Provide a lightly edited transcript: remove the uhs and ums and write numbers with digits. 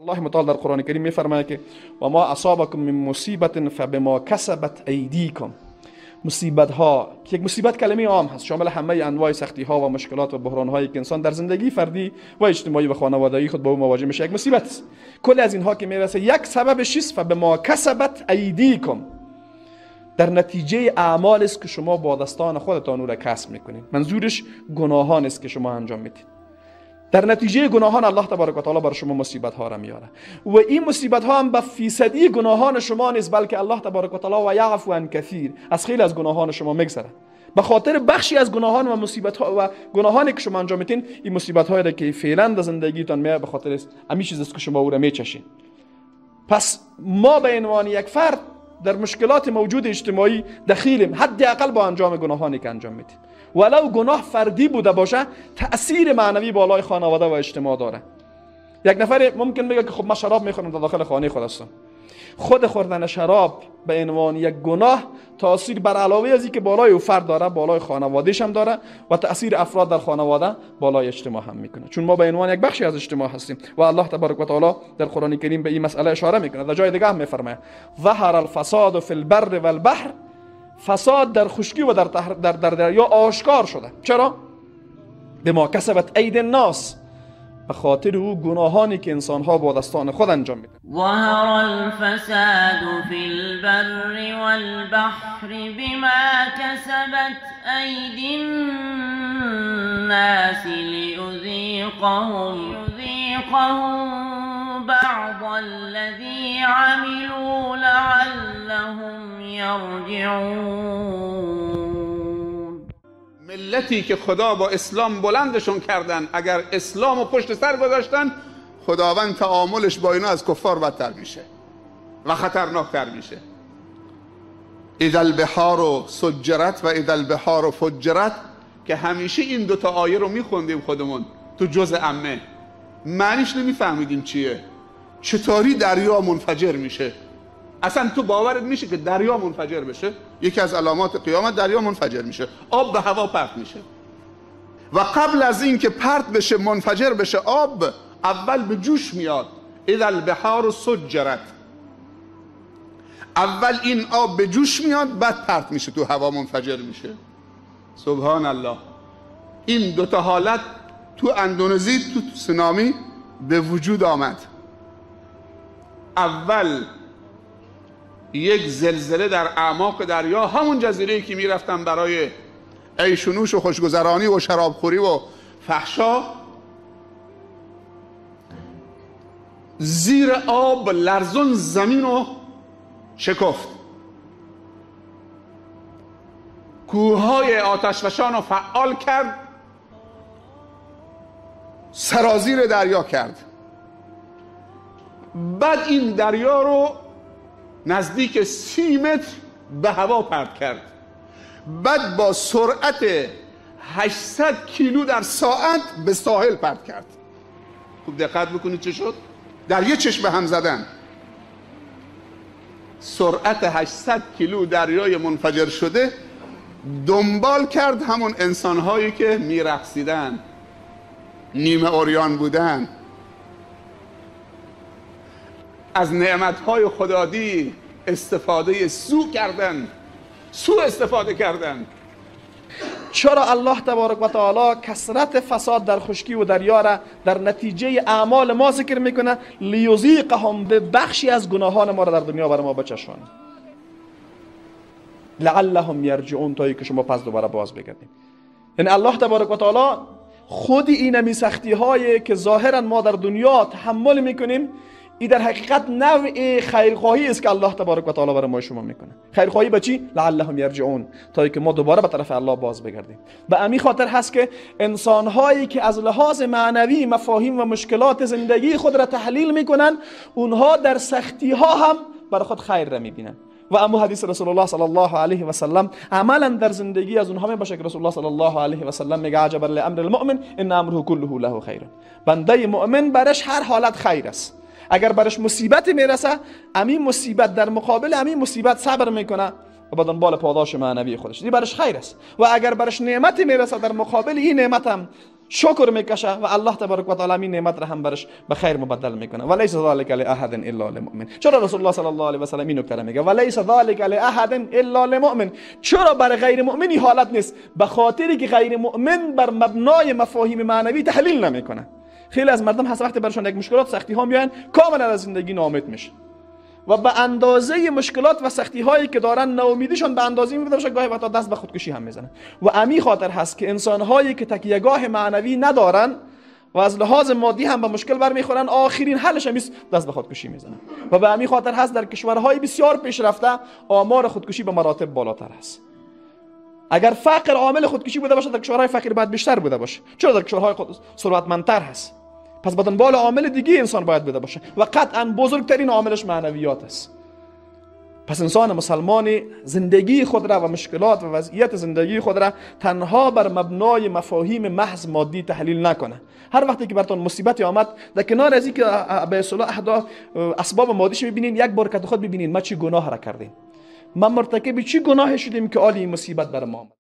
الله متعال در قرآن کریم میفرماید که و ما اصابکم من مصیبت فبما کسبت ایدیکم. مصیبت ها که یک مصیبت کلمه عام هست، شامل همه انواع سختی ها و مشکلات و بحران هایی که انسان در زندگی فردی و اجتماعی و خانوادگی خود با او مواجه میشه، یک مصیبت است. کل از اینها که میرسه یک سببش چیست؟ فبما کسبت ایدیکم، در نتیجه اعمال است که شما با دستان خودتان او را کسب میکنید. منظورش گناهان است که شما انجام میدید. در نتیجه گناهان الله تبارک و تعالی بر شما مصیبت ها را میاره و این مصیبت ها هم به فیصدی گناهان شما نیست، بلکه الله تبارک و تعالی و یعفو عن کثیر، از خیلی از گناهان شما میگذره. به خاطر بخشی از گناهان و مصیبت ها و گناهانی که شما انجام میدین، این مصیبت هایی که فعلا در زندگیتان میاد به خاطر همین چیزی است که شما او را میچشین. پس ما به عنوان یک فرد در مشکلات موجود اجتماعی دخیلیم، حداقل با انجام گناهانی که انجام میدیم. ولو گناه فردی بوده باشه، تأثیر معنوی بالای خانواده و اجتماع داره. یک نفر ممکن بگه که خب من شراب میخورم در داخل خانه خود هستم. خود خوردن شراب به عنوان یک گناه تأثیر بر علاوه از اینکه بالای او فرد داره، بالای خانواده‌اش هم داره و تأثیر افراد در خانواده بالای اجتماع هم میکنه، چون ما به عنوان یک بخشی از اجتماع هستیم. و الله تبارک و تعالی در قرآن کریم به این مسئله اشاره میکنه. در جای دیگه هم میفرماید ظهر الفساد فی البر والبحر، فساد در خشکی و در دریا آشکار شده. چرا؟ بما کسبت اید الناس، به خاطر او گناهانی که انسان‌ها با دستان خود انجام میدن. ظهر الفساد فی البر والبحر بما کسبت اید الناس لیذیقهم بعض الذی عملوا لعلهم یرجعون. ملتی که خدا با اسلام بلندشون کردن، اگر اسلام و پشت سر گذاشتن، خداوند تعاملش با اینا از کفار بدتر میشه و خطرناکتر میشه. اذا البحار سجرت و اذا البحار فجرت، که همیشه این دوتا آیه رو میخوندیم خودمون تو جزء عمه، معنیش نمیفهمیدیم چیه. چطوری دریا منفجر میشه؟ اصلا تو باورت میشه که دریا منفجر بشه؟ یکی از علامات قیامت دریا منفجر میشه، آب به هوا پرت میشه. و قبل از این که پرت بشه، منفجر بشه آب، اول به جوش میاد. اذا البحار سجرت، اول این آب به جوش میاد، بعد پرت میشه تو هوا، منفجر میشه. سبحان الله. این دوتا حالت تو اندونزی، تو تسونامی به وجود آمد. اول یک زلزله در اعماق دریا، همون جزیره‌ای که میرفتن برای عیش و نوش و خوشگذرانی و شرابخوری و فحشا، زیر آب لرزون زمین رو شکفت، کوههای آتشفشان رو فعال کرد، سرازیر دریا کرد. بعد این دریا رو نزدیک 30 متر به هوا پرت کرد. بعد با سرعت 800 کیلو در ساعت به ساحل پرت کرد. خوب دقت بکنید چه شد؟ در یه چشم هم زدن. سرعت 800 کیلو دریای منفجر شده دنبال کرد همون انسانهایی که میرقصیدن، نیمه عریان بودن، از نعمتهای خدادی استفاده سوء استفاده کردن. چرا الله تبارک و تعالی کثرت فساد در خشکی و دریا را در نتیجه اعمال ما ذکر میکنه؟ لیذیقهم، به بخشی از گناهان ما را در دنیا برای ما بچشانه، لعلهم یرجعون، تا که شما پس دوباره باز بگردید. یعنی الله تبارک و تعالی خود این سختی هایی که ظاهرا ما در دنیا تحمل میکنیم، این در حقیقت نوع خیرخواهی است که الله تبارک و تعالی برای ما شما میکنه. خیرخواهی به چی؟ لعلهم یرجعون، تا که ما دوباره به طرف الله باز بگردیم. به همین خاطر هست که انسان هایی که از لحاظ معنوی مفاهیم و مشکلات زندگی خود را تحلیل میکنن، اونها در سختی ها هم برای خود خیر را میبینن. و اما حدیث رسول الله صلی الله علیه و سلم عملا در زندگی از اونها میباشه که رسول الله صلی الله علیه و سلم میگه عجبا لامر المؤمن ان امره كله له خیر. بنده مؤمن برش هر حالت خیر است. اگر برش مصیبت میرسه، همین مصیبت در مقابل همین مصیبت صبر میکنه و به دنبال پاداش معنوی خودش، این برش خیر است. و اگر برش نعمت میرسه، در مقابل این نعمت هم شکر میکشه و الله تبارک و تعالی این نعمت را هم برش به خیر مبدل میکنه. ولیس ذلک لاحد الا للمؤمن. چرا رسول الله صلی الله علیه و سلم این نکته میگه ولیس ذلک لاحد الا للمؤمن؟ چرا برای غیر مؤمنی حالت نیست؟ به خاطری که غیر مؤمن بر مبنای مفاهیم معنوی تحلیل نمیکنه. خیلی از مردم هست وقتی برشون یک مشکلات سختی ها میان کاملا از زندگی ناامید میشه و به اندازه مشکلات و سختی هایی که دارن ناامیدیشون به اندازه میبوده باشه گاهی وقتا دست به خودکشی هم میزنن. و امی خاطر هست که انسان هایی که تکیهگاه معنوی ندارن و از لحاظ مادی هم به مشکل برمیخورن آخرین حلش هم دست به خودکشی میزنن. و به امی خاطر هست در کشورهای بسیار پیشرفته آمار خودکشی به مراتب بالاتر است. اگر فقر عامل خودکشی بوده باشه در کشورهای فقیر باید بیشتر بوده باشه. چرا در کشورهای ثروتمندتر هست؟ پس به دنبال عامل دیگه انسان باید بوده باشه و قطعا بزرگترین عاملش معنویات است. پس انسان مسلمان زندگی خود را و مشکلات و وضعیت زندگی خود را تنها بر مبنای مفاهیم محض مادی تحلیل نکنه. هر وقتی که براتون مصیبتی آمد در کنار از اینکه به اصطلاح اسباب مادیش ببینین یک بار که خود ببینین ما چی گناه را کردیم، ما مرتکب چی گناه شدیم که آلی مصیبت بر ما آمد.